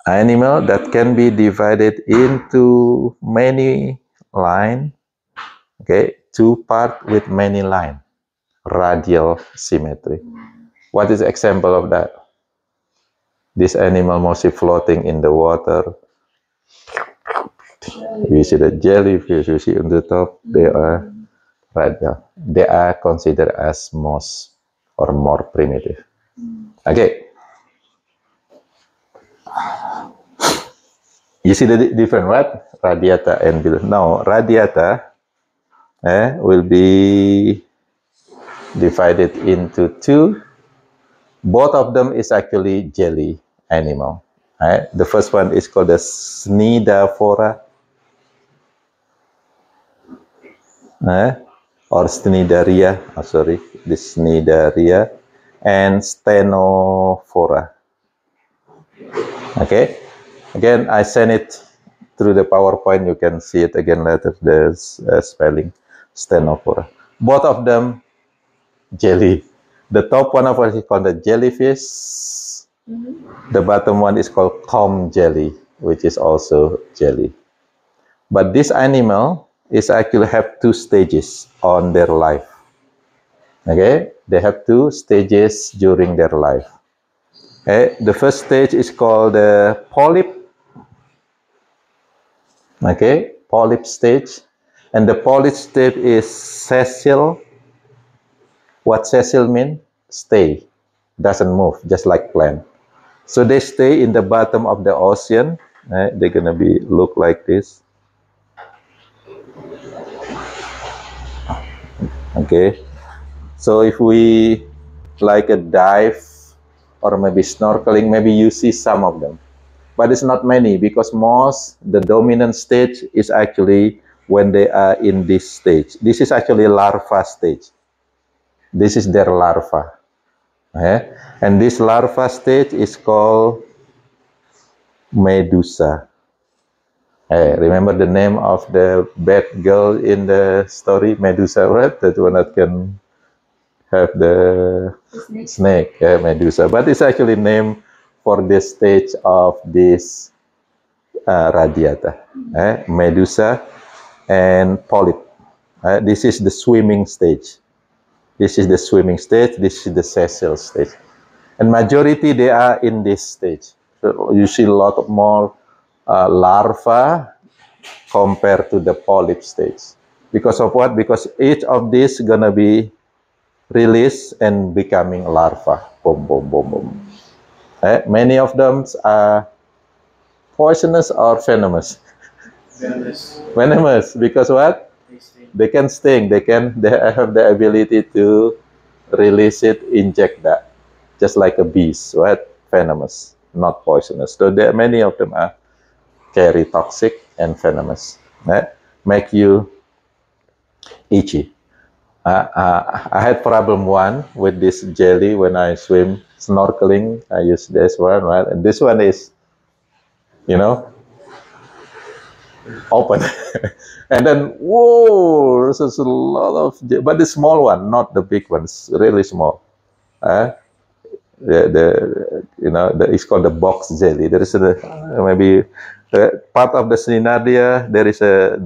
animal that can be divided into many line. Okay, two part with many line. Radial symmetry. What is the example of that? This animal mostly floating in the water. You see the jellyfish, you see on the top, they are radial. They are considered as most or more primitive. Okay. You see the different, right? Radiata and bilateral. Now, radiata will be divided into two. Both of them is actually jelly animal. The first one is called the Cnidaphora, or Cnidaria. Oh, sorry, the Cnidaria and Stenophora. Okay. Again, I send it through the PowerPoint. You can see it again later. There's spelling Stenophora. Both of them jelly. The top one of us is called the jellyfish. The bottom one is called comb jelly, which is also jelly. But this animal is actually have two stages on their life. Okay, they have two stages during their life. Okay, the first stage is called the polyp. Okay, polyp stage, and the polyp stage is sessile. What sessile mean? Stay, doesn't move, just like plant. So they stay in the bottom of the ocean. They're gonna be look like this. Okay, so if we like a dive or maybe snorkeling, maybe you see some of them, but it's not many because the dominant stage is actually when they are in this stage. This is actually larva stage. This is their larva. Okay? And this larva stage is called medusa. Hey, remember the name of the bad girl in the story, Medusa, right? That one that can have the snake, yeah, Medusa. But it's actually named for this stage of this radiata, Medusa and polyp. This is the swimming stage. This is the swimming stage. This is the sessile stage. And majority, they are in this stage. So you see a lot more larva compared to the polyp stage. Because of what? Because each of these gonna be released and becoming larva. Boom, boom, boom, boom. Many of them are poisonous or venomous. Venomous. Venomous, because what? They can sting. They have the ability to release it, inject that, just like a bees, right? Venomous, not poisonous. So there, many of them are carry toxic and venomous, right? Make you itchy. I had problem one with this jelly when I swim snorkeling. I use this one, right? And this one is, you know, open. And then, whoa, this is a lot of, but the small one, not the big ones, really small. It's called the box jelly. There is maybe part of the Synardia, there is a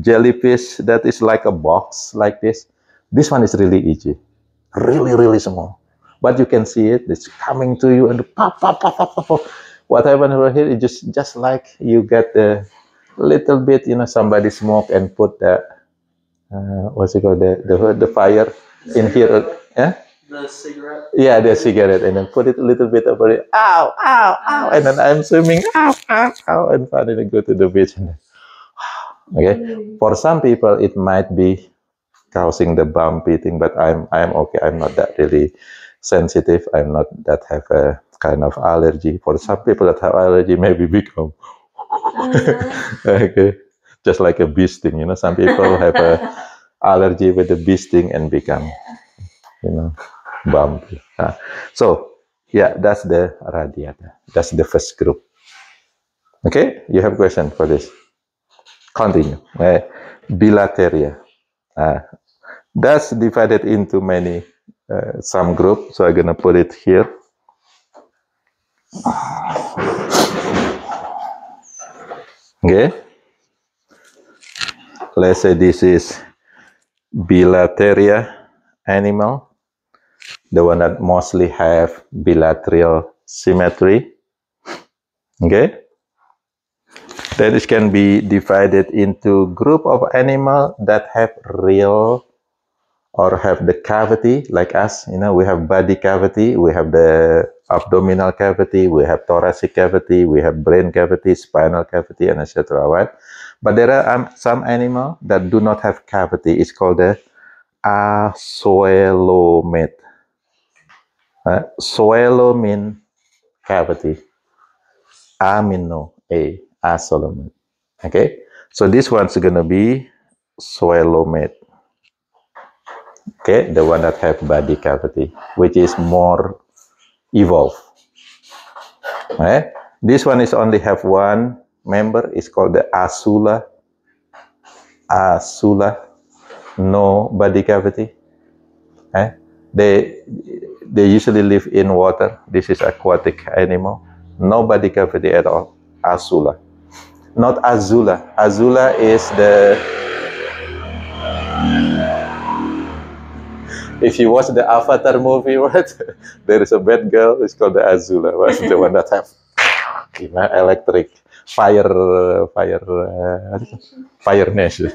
jellyfish that is like a box like this. This one is really itchy, really, really small. But you can see it, it's coming to you and pop, pop, pop, pop, pop, pop. What happened over here is just like you get the little bit, somebody smoke and put the, what's it called, the fire in here. Yeah? The cigarette? Yeah, the cigarette, and then put it a little bit over it. Ow, ow, ow. And then I'm swimming, ow, ow, ow, and finally go to the beach. Okay, for some people, it might be causing the bumpy thing, but I'm okay. I'm not that really sensitive. I'm not that have a kind of allergy. For some people that have allergy, maybe become okay, just like a bee sting. Some people have a allergy with the bee sting and become, bumpy. So yeah, that's the radiata. That's the first group. Okay, you have a question for this? Continue. Bilateria. That's divided into many some group. So I'm gonna put it here. Okay. Let's say this is Bilateria animal, the one that mostly have bilateral symmetry. Okay. Then it can be divided into group of animal that have real or have the cavity like us. We have body cavity, we have the abdominal cavity, we have thoracic cavity, we have brain cavity, spinal cavity, and etc. Right? But there are some animal that do not have cavity. It's called the acoelomate. Soelo mean cavity. Amino, acoelomate. Okay, so this one's gonna be coelomate. Okay, the one that have body cavity, which is more evolved. Okay? This one is only have one member. It's called the asula. Asula, no body cavity. Okay? They usually live in water. This is aquatic animal. No body cavity at all. Asula. Not Azula. Azula is the... If you watch the Avatar movie, right? There is a bad girl. It's called the Azula. Right? The one that have electric fire nation.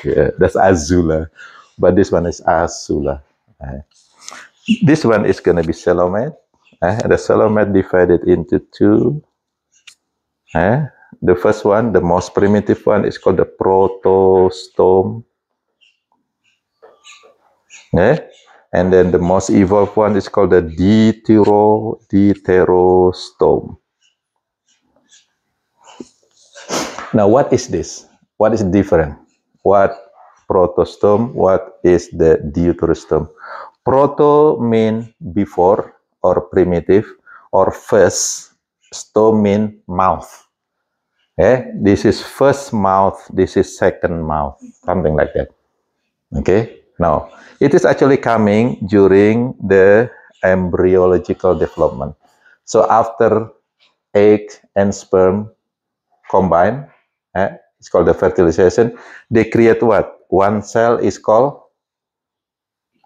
Yeah, that's Azula. But this one is Asula. This one is going to be coelomate. The coelomate divided into two. The first one, the most primitive one, is called the protostome. And then the most evolved one is called the deuterostome. Now, what is this? what is different? What protostome? What is the deuterostome? Proto mean before or primitive, or first. Stome mean mouth. Okay, this is first mouth, this is second mouth, something like that. Okay, now it is actually coming during the embryological development. So after egg and sperm combine, it's called the fertilization. They create what? One cell is called,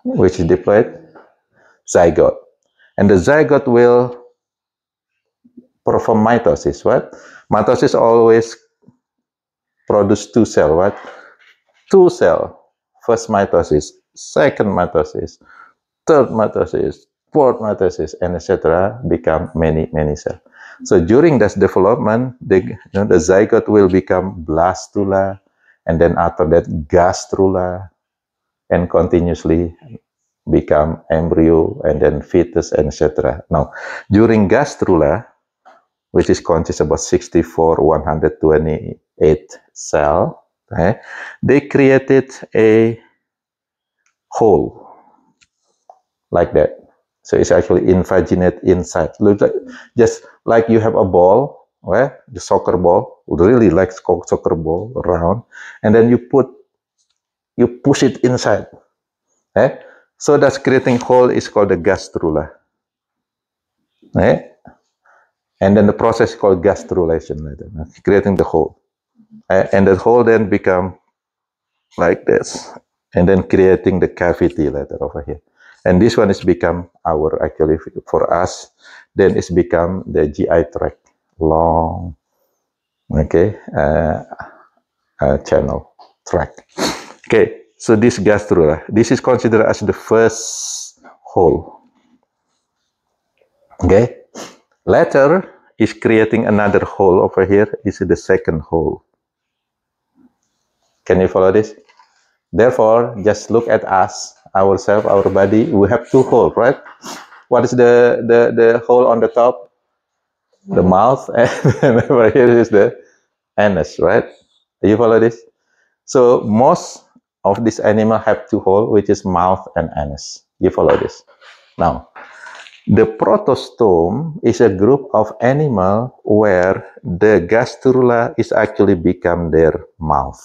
which is diploid, zygote. And the zygote will perform mitosis. What? Mitosis always produce two cells. What? Two cells. First mitosis, second mitosis, third mitosis, fourth mitosis, and etc. become many cells. So during this development, the zygote will become blastula, and then after that gastrula, and continuously become embryo, and then fetus, etc. Now, during gastrula, which is consists about 64,128 cells, they created a hole like that. So it's actually invaginate inside. Look like, just like you have a ball, right? The soccer ball, really like soccer ball around, and then you push it inside. Okay? So that's creating hole is called the gastrula. Okay? And then the process is called gastrulation, creating the hole. And the hole then become like this, and then creating the cavity later over here. And this one is become our, actually for us, then it's become the GI tract, long, okay, channel tract. Okay, so this gastrula, this is considered as the first hole. Okay, later is creating another hole over here, is the second hole. Can you follow this? Therefore, just look at us, ourselves, our body. We have two holes, right? What is the hole on the top? The mouth, and over here is the anus, right? Do you follow this? So most of these animals have two holes, which is mouth and anus. You follow this? Now, the protostome is a group of animals where the gastrula is actually become their mouth.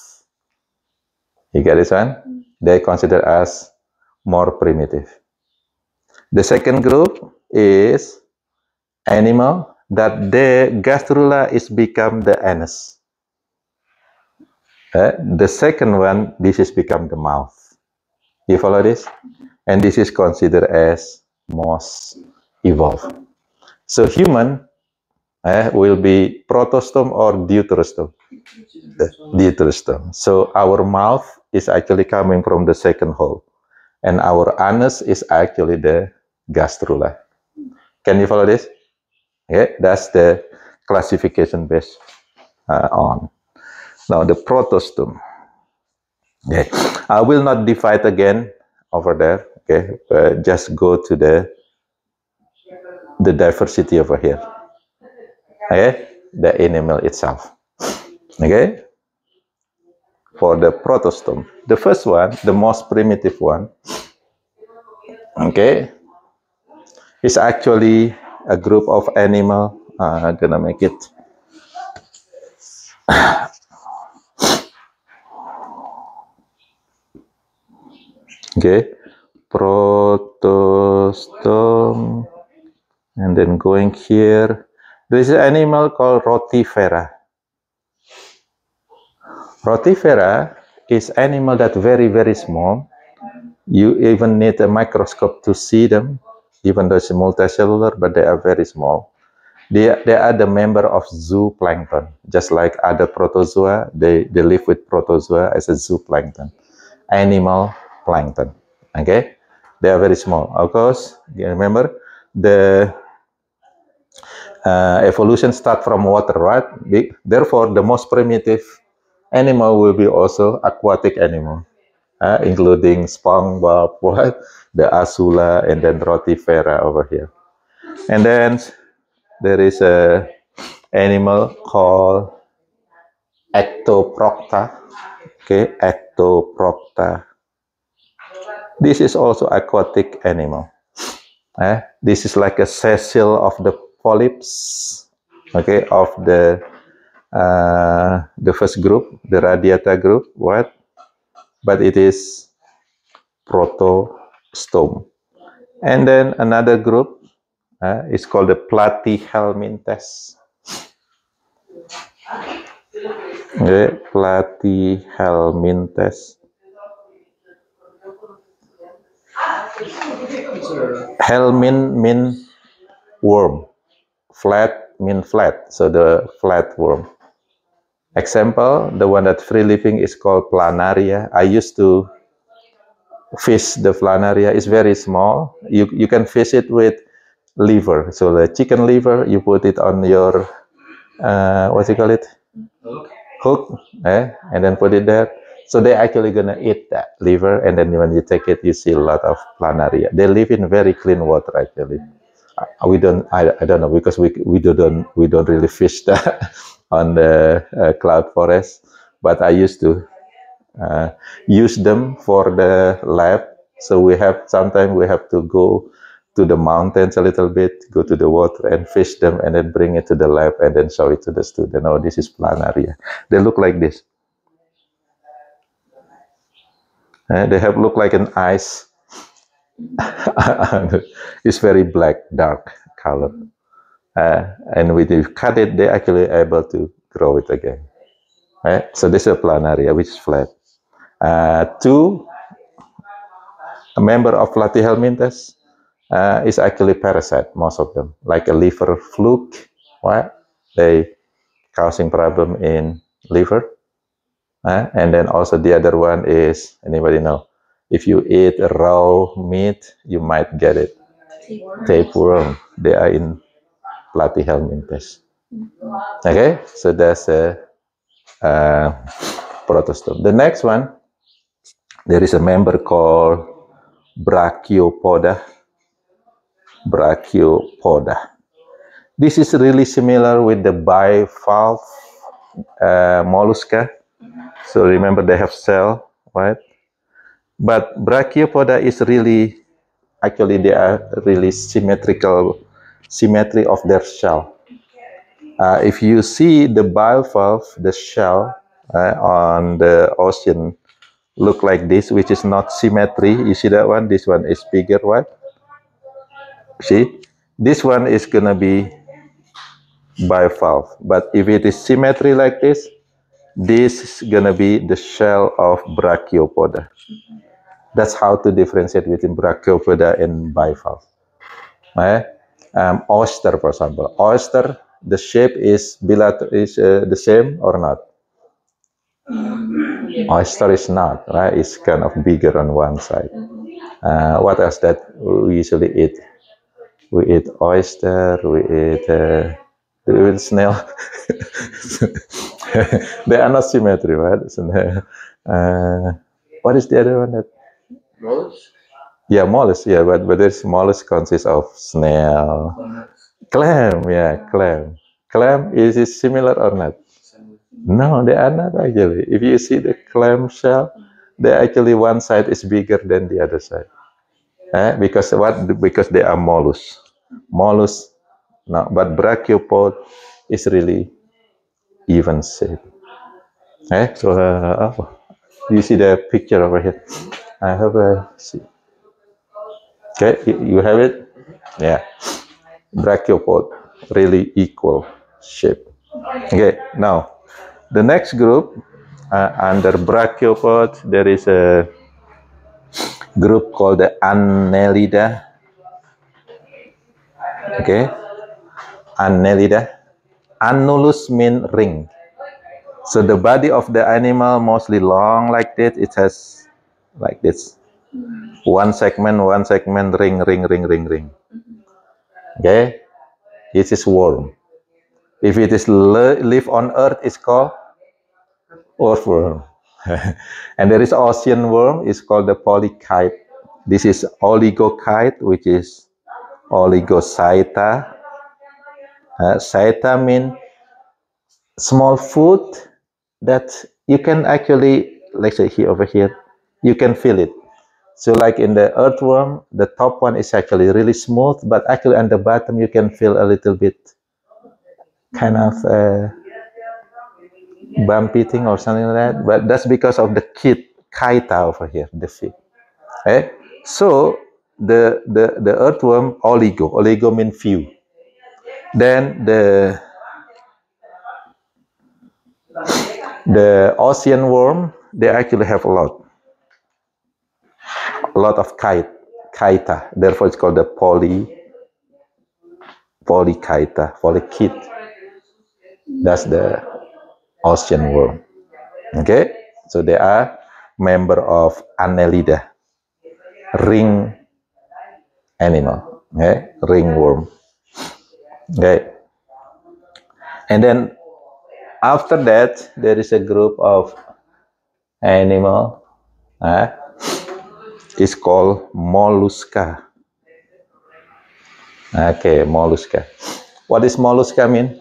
You get this one? They consider as more primitive. The second group is animal that the gastrula is become the anus. The second one, this is become the mouth. You follow this? And this is considered as most evolved. So human will be protostome or deuterostome. Deuterostome. So our mouth is actually coming from the second hole, and our anus is actually the gastrula. Can you follow this? Okay, that's the classification based on. Now the protostome. Okay, I will not divide again over there. Okay, just go to the diversity over here. Okay, the animal itself. Okay. For the protostome, the first one, the most primitive one, okay, is actually a group of animal. I'm gonna make it. Okay, protostome, and then going here, there is an animal called Rotifera. Rotifera is animal that very small. You even need a microscope to see them, even though it's multicellular, but they are very small. They are the member of zooplankton, just like other protozoa. They live with protozoa as a zooplankton, animal plankton. Okay, they are very small. Of course, you remember the evolution start from water, right? Therefore, the most primitive animal will be also aquatic animal, including SpongeBob, what? The Azula, and then Rotifera over here. And then there is a animal called Ectoprocta. Okay, Ectoprocta. This is also aquatic animal. This is like a sessile of the polyps. Okay, of the first group, the Radiata group. What? But it is protostome. And then another group is called the Platyhelminthes. Okay, Platyhelminthes. Helmin mean worm. Flat mean flat. So the flat worm. Example, the one that free living is called planaria. I used to fish the planaria. It's very small. You can fish it with liver. So the chicken liver, you put it on your what do you call it? Hook, and then put it there. So they're actually gonna eat that liver, and then when you take it, you see a lot of planaria. They live in very clean water actually. We don't. I don't know because we don't really fish that on the cloud forest. But I used to use them for the lab. So sometimes we have to go to the mountains a little bit, go to the water and fish them, and then bring it to the lab and then show it to the student. Oh, this is planaria. They look like this. They have look like an ice. It's very black, dark color. And when you cut it, they actually able to grow it again. So this is a planaria, which is flat. Two, a member of Platyhelminthes is actually parasite, most of them, like a liver fluke. Right? They causing problem in liver. And then also the other one is, anybody know? If you eat raw meat, you might get it. Tapeworm. They are in Platyhelminthes. Okay, so that's a protostome. The next one, there is a member called Brachiopoda. Brachiopoda. This is really similar with the bivalve mollusca. So remember they have cell, right? But Brachiopoda is really, actually they are really symmetry of their shell. If you see the bivalve, the shell on the ocean look like this, which is not symmetry. You see that one? This one is bigger, right? See? This one is gonna be bivalve. But if it is symmetry like this is gonna be the shell of Brachiopoda. That's how to differentiate between Brachiopoda and bivalve. Oyster, for example. Oyster, the shape is the same or not? Oyster is not, right? It's kind of bigger on one side. What else that we usually eat? We eat oyster, we eat snail. They are not symmetry, right? What is the other one? That Mollusk? Yeah, mollusk. Yeah, but there's mollusk consists of snail, clam. Yeah, clam. Clam is it similar or not? No, they are not actually. If you see the clam shell, they actually one side is bigger than the other side. Because what? Because they are mollusks. Mollusks. No, but brachiopod is really even shape. So you see the picture over here. I have a see. Okay, you have it. Yeah, brachiopod, really equal shape. Okay, now the next group under brachiopod, there is a group called the Annelida. Okay, Annelida. Annulus means ring. So the body of the animal mostly long like this. It has like this. One segment, ring. Okay, this is worm. If it is live on earth, it's called earthworm. And there is ocean worm. It's called the polychaete. This is oligochaete, which is oligochaeta. Chaeta means small foot that you can actually, let's say here over here, you can feel it. So like in the earthworm, the top one is actually really smooth, but actually on the bottom you can feel a little bit kind of bumpy thing or something like that. But that's because of the chaeta over here, the feet. Okay? So the earthworm, oligo means few. Then the ocean worm, they actually have a lot of chaeta. Therefore, it's called the polychaeta. That's the ocean worm. Okay, so they are member of Annelida, ring animal. Okay, ringworm. Okay, and then after that, there is a group of animal. It's called mollusca. Okay, mollusca. What does mollusca mean?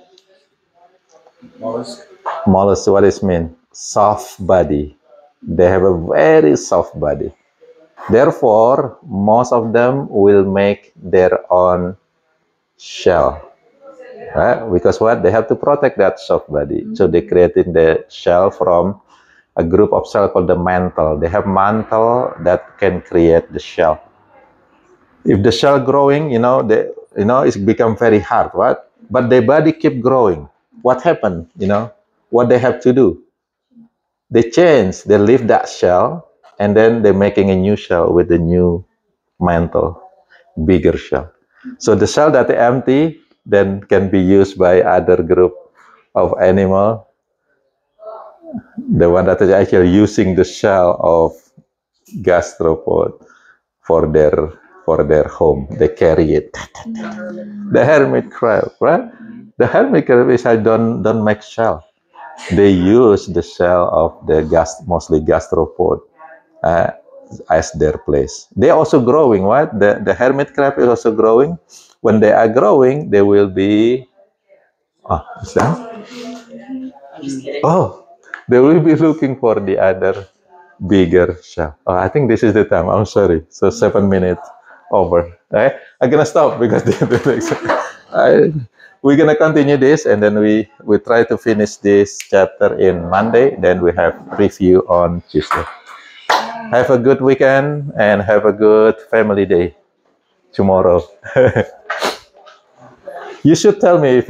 Mollusk, what does it mean? Soft body. They have a very soft body. Therefore, most of them will make their own shell. Right? Because what? They have to protect that soft body. So they created the shell from a group of cells called the mantle. They have mantle that can create the shell. If the shell growing, it's become very hard, right? But their body keep growing. What happened? What they have to do? They change. They leave that shell, and then they're making a new shell with a new mantle, bigger shell. So the shell that is empty then can be used by other group of animal. The one that is actually using the shell of gastropod for their home. They carry it. The hermit crab, right? The hermit crab is don't make shell. They use the shell of the mostly gastropod as their place. They're also growing, right? The hermit crab is also growing. When they are growing, they will be is that? They will be looking for the other bigger shell. I think this is the time. I'm sorry. So 7 minutes over. Right? I'm gonna stop because we're gonna continue this, and then we try to finish this chapter in Monday. Then we have review on Tuesday. Have a good weekend and have a good family day tomorrow. You should tell me if